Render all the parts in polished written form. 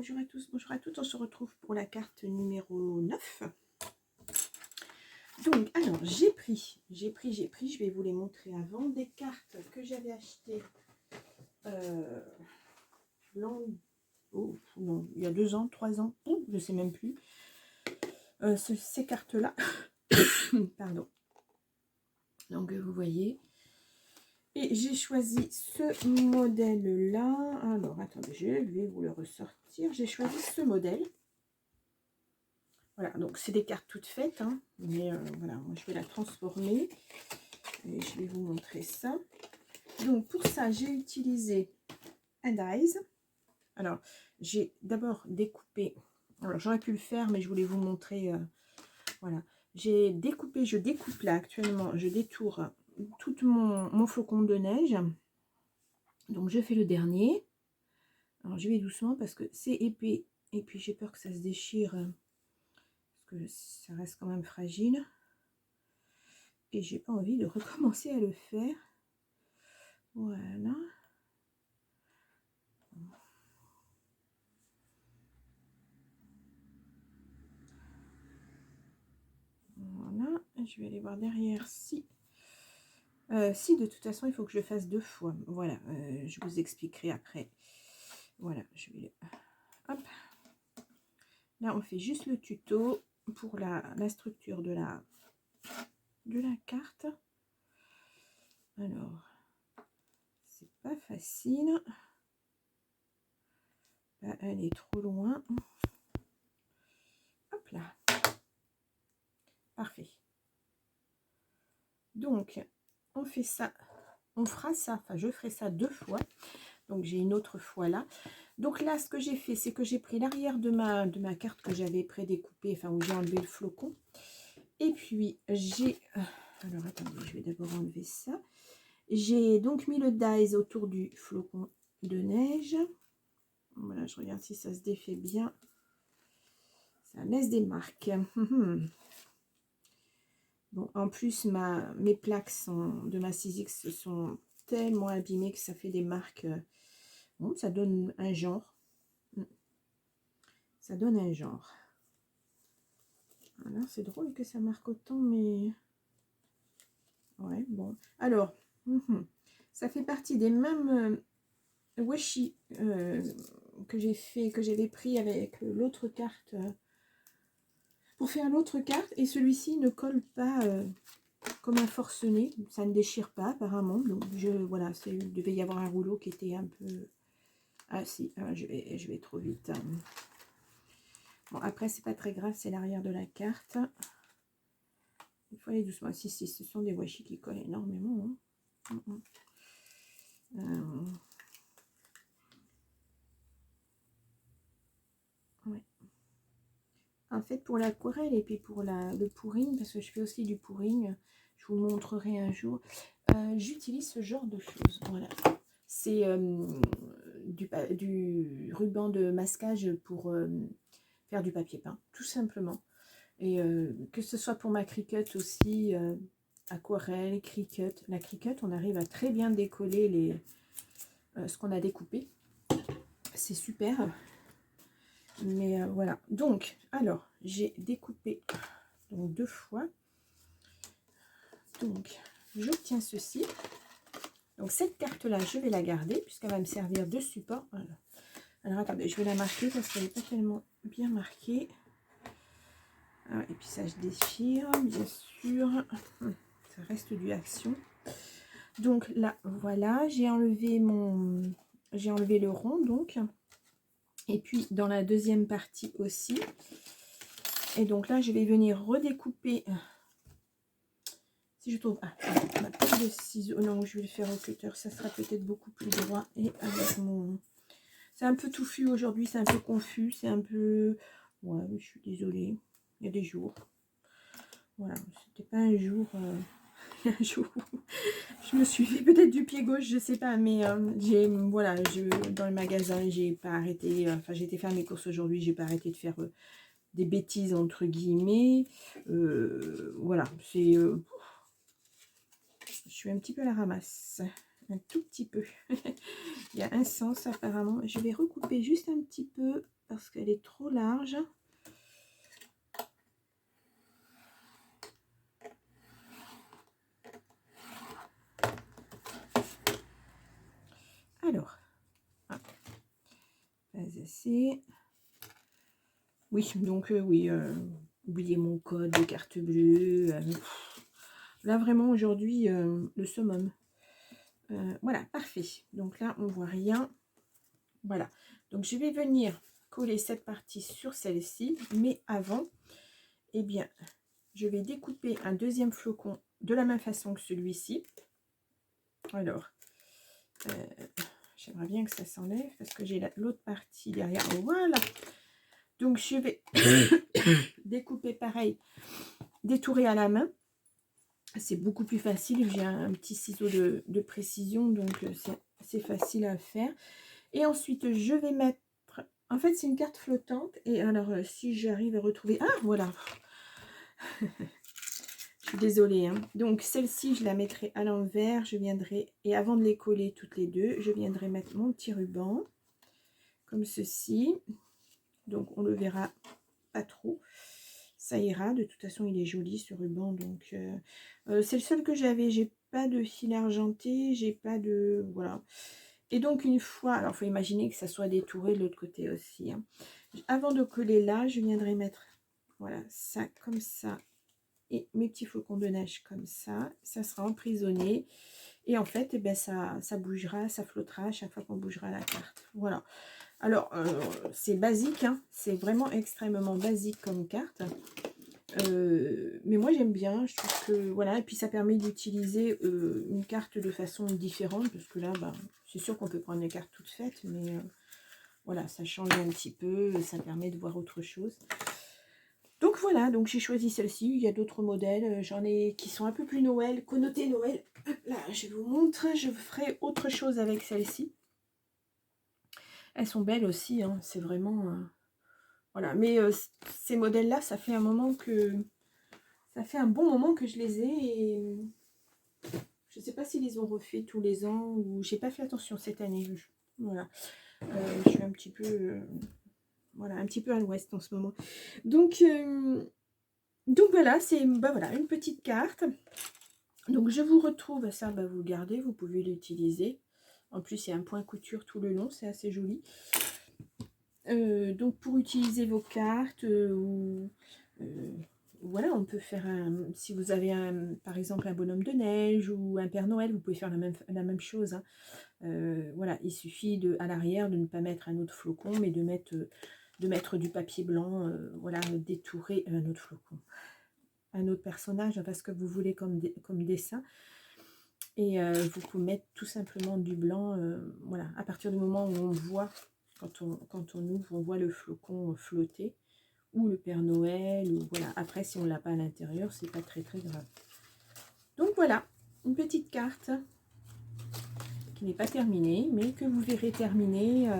bonjour à tous, bonjour à toutes. On se retrouve pour la carte numéro 9. Donc, alors, j'ai pris. Je vais vous les montrer avant. Des cartes que j'avais achetées non, il y a 2 ans, 3 ans, je ne sais même plus. Ces cartes-là. Pardon. Donc, vous voyez. Et j'ai choisi ce modèle-là. Alors, attendez, je vais vous le ressortir. J'ai choisi ce modèle. Voilà, donc c'est des cartes toutes faites, hein, mais voilà, moi je vais la transformer et je vais vous montrer ça. Donc pour ça, j'ai utilisé un dies. Alors, j'ai d'abord découpé, alors j'aurais pu le faire, mais je voulais vous montrer, voilà. J'ai découpé, je découpe là actuellement, je détourne tout mon flocon de neige. Donc je fais le dernier. Alors je vais doucement parce que c'est épais et puis j'ai peur que ça se déchire. Que ça reste quand même fragile et j'ai pas envie de recommencer à le faire. Voilà, voilà, je vais aller voir derrière si de toute façon il faut que je le fasse 2 fois. Voilà, je vous expliquerai après. Voilà, je vais hop. Là on fait juste le tuto pour la structure de la carte. Alors, c'est pas facile. Là, elle est trop loin. Hop là. Parfait. Donc, on fait ça. On fera ça. Enfin, je ferai ça 2 fois. Donc, j'ai une autre fois là. Donc là, ce que j'ai fait, c'est que j'ai pris l'arrière de ma carte que j'avais prédécoupée, enfin, où j'ai enlevé le flocon. Et puis, j'ai... Alors, attendez, je vais d'abord enlever ça. J'ai donc mis le dies autour du flocon de neige. Voilà, je regarde si ça se défait bien. Ça laisse des marques. Bon, en plus, mes plaques de ma 6X sont tellement abîmées que ça fait des marques. Bon, ça donne un genre. Ça donne un genre. Voilà, c'est drôle que ça marque autant, mais... Ouais, bon. Alors, ça fait partie des mêmes washi que j'avais pris avec l'autre carte pour faire l'autre carte. Et celui-ci ne colle pas comme un forcené. Ça ne déchire pas apparemment. Donc, voilà, il devait y avoir un rouleau qui était un peu... Ah si, je vais trop vite. Bon, après, c'est pas très grave, c'est l'arrière de la carte. Il faut aller doucement. Si, ce sont des washi qui collent énormément. Hein. Ouais. En fait, pour l'aquarelle et puis pour le pouring, parce que je fais aussi du pouring, je vous montrerai un jour, j'utilise ce genre de choses. Voilà. C'est du ruban de masquage pour faire du papier peint, tout simplement. Et que ce soit pour ma Cricut aussi, aquarelle, Cricut. La Cricut, on arrive à très bien décoller ce qu'on a découpé. C'est super. Mais voilà. Donc, alors, j'ai découpé donc 2 fois. Donc, j'obtiens ceci. Donc, cette carte-là, je vais la garder puisqu'elle va me servir de support. Voilà. Alors, attendez, je vais la marquer parce qu'elle n'est pas tellement bien marquée. Ah, et puis ça, je déchire, bien sûr. Ça reste du action. Donc là, voilà, j'ai enlevé le rond, donc. Et puis, dans la deuxième partie aussi. Et donc là, je vais venir redécouper. Si je trouve... Ah, ma paire de ciseaux. Non, je vais le faire au cutter. Ça sera peut-être beaucoup plus droit. Et avec mon... C'est un peu touffu aujourd'hui. C'est un peu confus. C'est un peu... Ouais, je suis désolée. Il y a des jours. Voilà, c'était pas un jour... un jour je me suis fait peut-être du pied gauche, je sais pas, mais voilà, dans le magasin, j'ai pas arrêté, enfin j'ai été faire mes courses aujourd'hui, j'ai pas arrêté de faire des bêtises entre guillemets, voilà, je suis un petit peu à la ramasse, un tout petit peu. Il y a un sens apparemment. Je vais recouper juste un petit peu parce qu'elle est trop large. Alors, pas assez. Oui, donc oui, oubliez mon code de carte bleue. Là, vraiment, aujourd'hui, le summum. Voilà, parfait. Donc là, on voit rien. Voilà. Donc, je vais venir coller cette partie sur celle-ci. Mais avant, eh bien, je vais découper un deuxième flocon de la même façon que celui-ci. Alors, j'aimerais bien que ça s'enlève parce que j'ai l'autre partie derrière. Voilà. Donc, je vais découper pareil, détourer à la main. C'est beaucoup plus facile. J'ai un petit ciseau de précision, donc c'est facile à faire. Et ensuite, je vais mettre... En fait, c'est une carte flottante. Et alors, si j'arrive à retrouver... Ah, voilà. Je suis désolée. Hein. Donc, celle-ci, je la mettrai à l'envers. Je viendrai... Et avant de les coller toutes les deux, je viendrai mettre mon petit ruban. Comme ceci. Donc, on le verra pas trop. Ça ira. De toute façon, il est joli, ce ruban. Donc, c'est le seul que j'avais. J'ai pas de fil argenté. J'ai pas de... Voilà. Et donc, une fois... Alors, il faut imaginer que ça soit détouré de l'autre côté aussi. Hein. Avant de coller là, je viendrai mettre... Voilà, ça comme ça. Et mes petits flocons de neige comme ça. Ça sera emprisonné. Et en fait, eh ben, ça bougera, ça flottera à chaque fois qu'on bougera la carte. Voilà. Alors, c'est basique. Hein. C'est vraiment extrêmement basique comme carte. Mais moi j'aime bien, je trouve que voilà, et puis ça permet d'utiliser une carte de façon différente, parce que là bah, c'est sûr qu'on peut prendre des cartes toutes faites, mais voilà, ça change un petit peu, ça permet de voir autre chose. Donc voilà, donc j'ai choisi celle-ci. Il y a d'autres modèles, j'en ai qui sont un peu plus Noël, connoté Noël. Hop là, je vous montre, je ferai autre chose avec celle-ci. Elles sont belles aussi, hein, c'est vraiment voilà, mais ces modèles-là, ça fait un moment que ça fait un bon moment que je les ai et je ne sais pas s'ils les ont refait tous les ans ou j'ai pas fait attention cette année. Voilà, je suis un petit peu voilà, un petit peu à l'ouest en ce moment. Donc voilà, c'est bah voilà, une petite carte. Donc je vous retrouve, ça bah, vous le gardez, vous pouvez l'utiliser. En plus, il y a un point couture tout le long, c'est assez joli. Donc pour utiliser vos cartes ou voilà, on peut faire un, si vous avez par exemple un bonhomme de neige ou un Père Noël, vous pouvez faire la même chose. Hein. Voilà, il suffit à l'arrière de ne pas mettre un autre flocon, mais de mettre du papier blanc, voilà, détourer un autre flocon, un autre personnage, parce que vous voulez comme dessin. Et vous pouvez mettre tout simplement du blanc, voilà, à partir du moment où on voit, quand on ouvre, on voit le flocon flotter. Ou le Père Noël, ou voilà. Après, si on ne l'a pas à l'intérieur, c'est pas très grave. Donc voilà, une petite carte qui n'est pas terminée, mais que vous verrez terminée.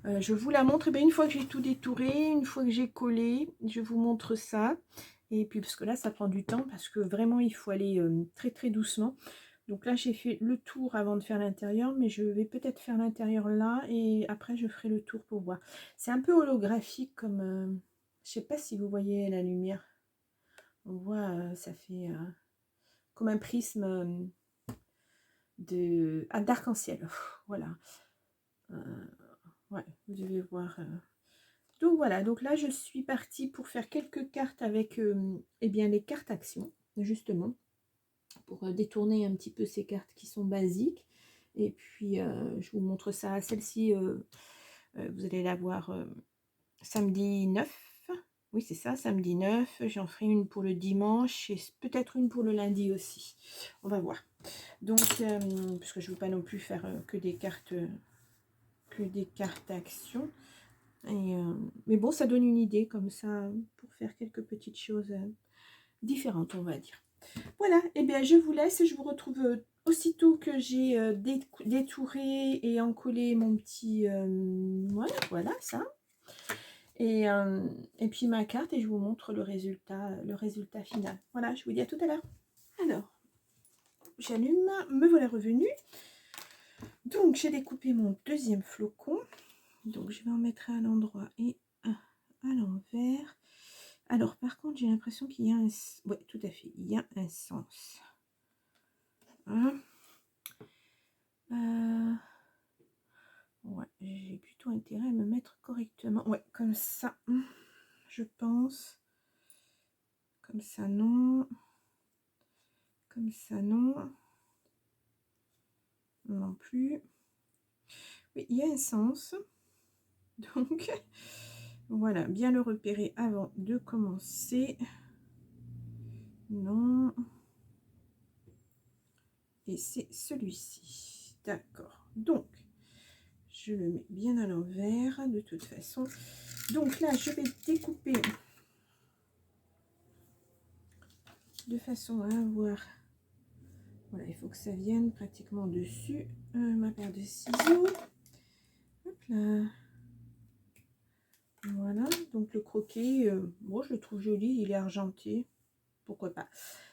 Je vous la montre. Et bien, une fois que j'ai tout détouré, une fois que j'ai collé, je vous montre ça. Et puis, parce que là, ça prend du temps, parce que vraiment, il faut aller très doucement. Donc là, j'ai fait le tour avant de faire l'intérieur, mais je vais peut-être faire l'intérieur là, et après, je ferai le tour pour voir. C'est un peu holographique comme... je sais pas si vous voyez la lumière. On voit, ça fait comme un prisme d'arc-en-ciel. Voilà. Ouais, vous devez voir. Donc voilà, donc là, je suis partie pour faire quelques cartes avec eh bien, les cartes actions, justement, pour détourner un petit peu ces cartes qui sont basiques. Et puis, je vous montre ça. Celle-ci, vous allez la voir samedi 9. Oui, c'est ça, samedi 9. J'en ferai une pour le dimanche et peut-être une pour le lundi aussi. On va voir. Donc, parce que je ne veux pas non plus faire que des cartes actions. Et, mais bon, ça donne une idée comme ça pour faire quelques petites choses différentes, on va dire. Voilà, et bien je vous laisse. Je vous retrouve aussitôt que j'ai détouré et encollé mon petit... voilà, ça. Et puis ma carte, et je vous montre le résultat final. Voilà, je vous dis à tout à l'heure. Alors, j'allume, me voilà revenue. Donc, j'ai découpé mon deuxième flocon. Donc, je vais en mettre un à l'endroit et un à l'envers. Alors, par contre, j'ai l'impression qu'il y a un... Oui, tout à fait, il y a un sens. Hein. Ouais, j'ai plutôt intérêt à me mettre correctement. Ouais, comme ça, je pense. Comme ça, non. Comme ça, non. Non plus. Oui, il y a un sens. Donc, voilà, bien le repérer avant de commencer. Non. Et c'est celui-ci. D'accord. Donc, je le mets bien à l'envers de toute façon. Donc là, je vais découper de façon à avoir... Voilà, il faut que ça vienne pratiquement dessus. Ma paire de ciseaux. Hop là. Voilà, donc le croquet, moi je le trouve joli, il est argenté. Pourquoi pas,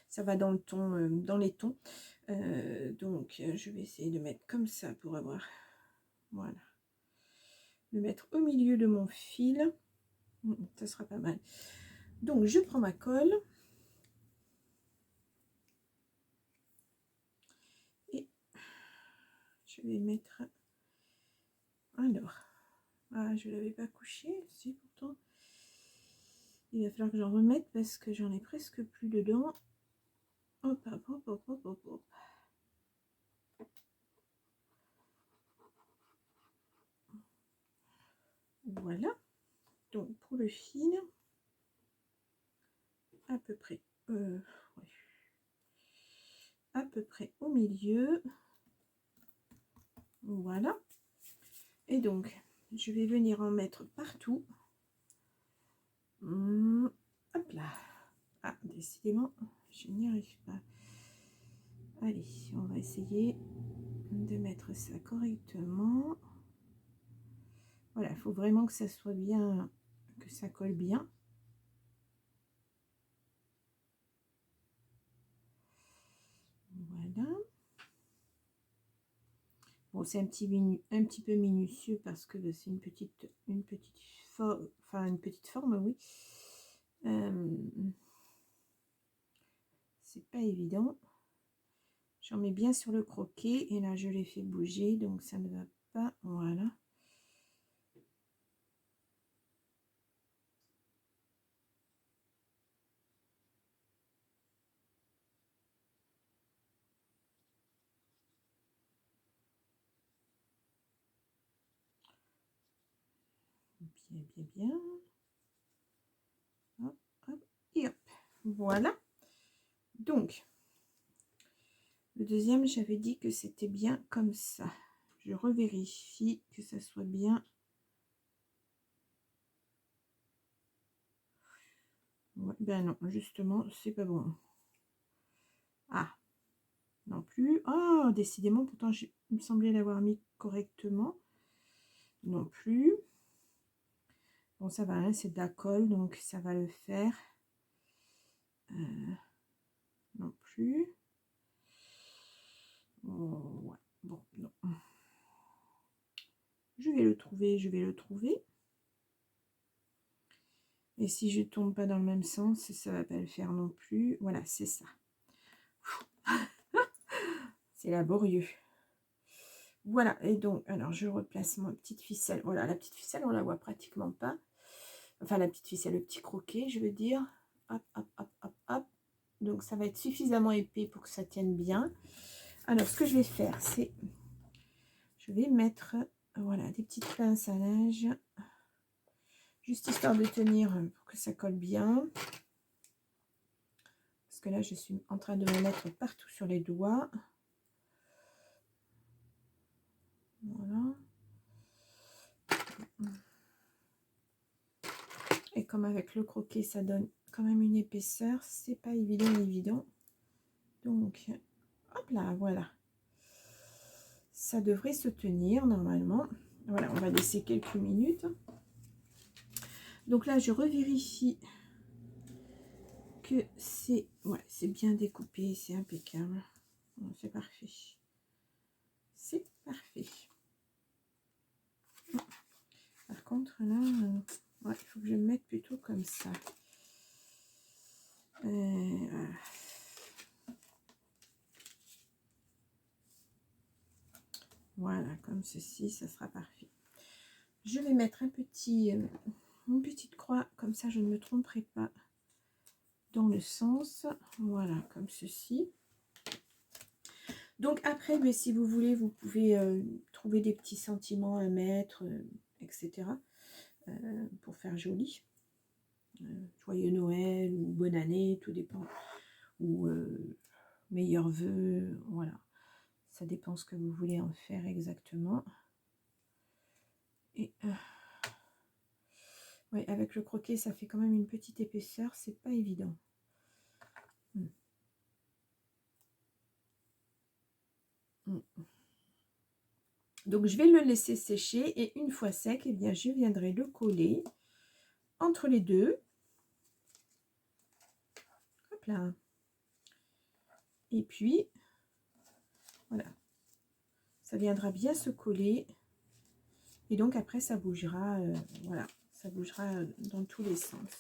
ça va dans le ton, dans les tons. Donc je vais essayer de mettre comme ça pour avoir... Voilà. Le mettre au milieu de mon fil. Ça sera pas mal. Donc je prends ma colle. Et je vais mettre... Alors, ah, je ne l'avais pas couché, si pourtant. Il va falloir que j'en remette parce que j'en ai presque plus dedans. Hop, hop, hop, hop, hop, hop, hop. Voilà. Donc pour le fil, à peu près, ouais, à peu près au milieu. Voilà. Et donc, je vais venir en mettre partout. Hop là. Ah, décidément, je n'y arrive pas. Allez, on va essayer de mettre ça correctement. Voilà, il faut vraiment que ça soit bien, que ça colle bien. Voilà. Bon, c'est un petit peu minutieux parce que c'est une petite forme, oui. C'est pas évident. J'en mets bien sur le croquet et là je l'ai fait bouger, donc ça ne va pas. Voilà. Bien, bien, bien. Hop, hop, et hop. Voilà. Donc, le deuxième, j'avais dit que c'était bien comme ça. Je revérifie que ça soit bien. Ouais, ben non, justement, c'est pas bon. Ah, non plus. Oh, décidément, pourtant, il me semblait l'avoir mis correctement. Non plus. Bon, ça va, hein, c'est de la colle, donc ça va le faire. Non plus. Oh, ouais. Bon, non. Je vais le trouver, je vais le trouver. Et si je tombe pas dans le même sens, ça va pas le faire non plus. Voilà, c'est ça. C'est laborieux. Voilà, et donc, alors je replace ma petite ficelle. Voilà, la petite ficelle, on la voit pratiquement pas. Enfin, la petite ficelle, le petit croquet, je veux dire. Hop, hop, hop, hop, hop. Donc, ça va être suffisamment épais pour que ça tienne bien. Alors, ce que je vais faire, c'est... Je vais mettre, voilà, des petites pinces à linge. Juste histoire de tenir pour que ça colle bien. Parce que là, je suis en train de me mettre partout sur les doigts. Voilà. Et comme avec le croquet, ça donne quand même une épaisseur. C'est pas évident. Donc, hop là, voilà. Ça devrait se tenir normalement. Voilà, on va laisser quelques minutes. Donc là, je revérifie que c'est bien découpé, c'est impeccable. Bon, c'est parfait. C'est parfait. Par contre, là, ouais, il faut que je me mette plutôt comme ça. Voilà. Voilà, comme ceci, ça sera parfait. Je vais mettre un petit, une petite croix, comme ça je ne me tromperai pas dans le sens. Voilà, comme ceci. Donc après, mais si vous voulez, vous pouvez trouver des petits sentiments à mettre, etc. Pour faire joli. Joyeux Noël ou bonne année, tout dépend. Ou meilleurs vœux, voilà. Ça dépend ce que vous voulez en faire exactement. Et ouais, avec le croquet, ça fait quand même une petite épaisseur, c'est pas évident. Donc je vais le laisser sécher et une fois sec, eh bien je viendrai le coller entre les deux. Hop là. Et puis voilà, ça viendra bien se coller et donc après ça bougera, voilà, ça bougera dans tous les sens.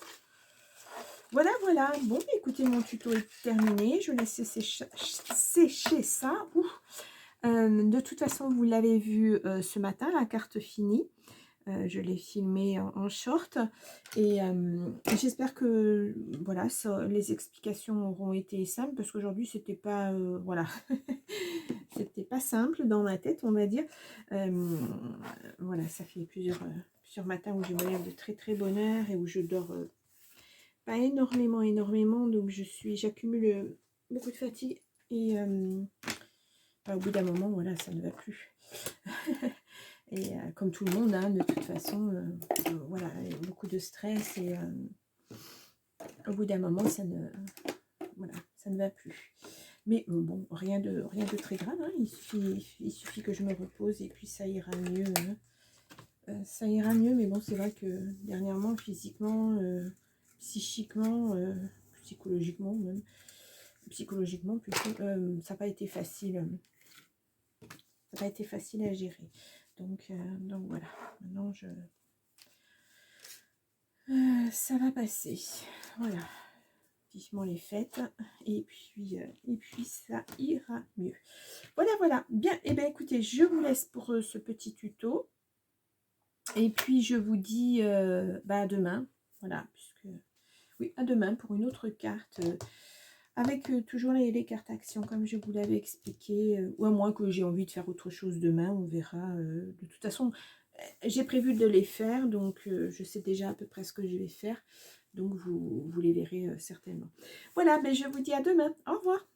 Voilà, voilà. Bon, écoutez, mon tuto est terminé. Je laisse sécher ça. De toute façon, vous l'avez vu ce matin, la carte finie. Je l'ai filmé en short. Et j'espère que voilà, les explications auront été simples. Parce qu'aujourd'hui, c'était pas... voilà. C'était pas simple dans ma tête, on va dire. Voilà, ça fait plusieurs matins où je me lève de très très bonne heure et où je dors... pas énormément, donc j'accumule beaucoup de fatigue et au bout d'un moment, voilà, ça ne va plus. Et comme tout le monde, hein, de toute façon, voilà, beaucoup de stress et au bout d'un moment, ça ne va plus. Mais bon, rien de très grave, hein, il suffit que je me repose et puis ça ira mieux. Ça ira mieux, mais bon, c'est vrai que dernièrement, physiquement, psychiquement, psychologiquement même, psychologiquement plutôt, ça n'a pas été facile. Ça n'a pas été facile à gérer. Donc voilà, maintenant ça va passer. Voilà, vivement les fêtes et puis ça ira mieux. Voilà. Bien, et bien écoutez, je vous laisse pour ce petit tuto. Et puis je vous dis à demain. Voilà, puisque oui, à demain pour une autre carte. Avec toujours les cartes actions comme je vous l'avais expliqué, ou à moins que j'ai envie de faire autre chose demain, on verra. De toute façon, j'ai prévu de les faire, donc je sais déjà à peu près ce que je vais faire, donc vous les verrez certainement. Voilà, mais je vous dis à demain, au revoir.